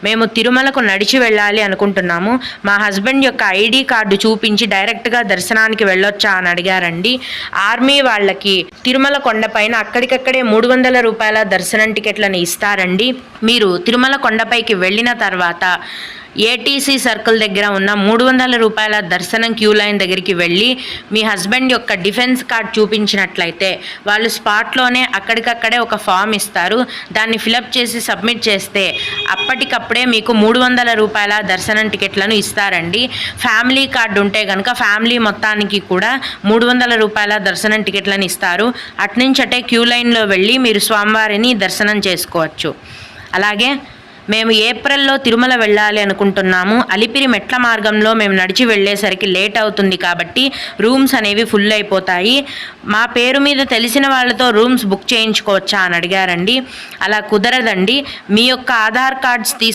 మేము తిరుమలకు నడిచి వెళ్ళాలి అనుకుంటున్నాము. మా హస్బెండ్ యొక్క ఐడి కార్డు చూపించి డైరెక్ట్గా దర్శనానికి వెళ్ళొచ్చా అని అడిగారండి. ఆర్మీ వాళ్ళకి తిరుమల కొండపైన అక్కడికక్కడే 300 రూపాయల దర్శనం టికెట్లను ఇస్తారండి. మీరు తిరుమల కొండపైకి వెళ్ళిన తర్వాత ఏటీసీ సర్కిల్ దగ్గర ఉన్న 300 రూపాయల దర్శనం క్యూ లైన్ దగ్గరికి వెళ్ళి మీ హస్బెండ్ యొక్క డిఫెన్స్ కార్డ్ చూపించినట్లయితే వాళ్ళు స్పాట్లోనే అక్కడికక్కడే ఒక ఫామ్ ఇస్తారు. దాన్ని ఫిలప్ చేసి సబ్మిట్ చేస్తే అప్పటికప్పుడే మీకు 300 రూపాయల దర్శనం టికెట్లను ఇస్తారండి. ఫ్యామిలీ కార్డు ఉంటే కనుక ఫ్యామిలీ మొత్తానికి కూడా 300 రూపాయల దర్శనం టికెట్లను ఇస్తారు. అట్నుంచటే క్యూ లైన్లో వెళ్ళి మీరు స్వామివారిని దర్శనం చేసుకోవచ్చు. అలాగే మేము ఏప్రిల్లో తిరుమల వెళ్ళాలి అనుకుంటున్నాము. అలిపిరి మెట్ల మార్గంలో మేము నడిచి వెళ్ళేసరికి లేట్ అవుతుంది కాబట్టి రూమ్స్ అనేవి ఫుల్ అయిపోతాయి. మా పేరు మీద తెలిసిన వాళ్ళతో రూమ్స్ బుక్ చేయించుకోవచ్చా అని అడిగారండి. అలా కుదరదండి. మీ యొక్క ఆధార్ కార్డ్స్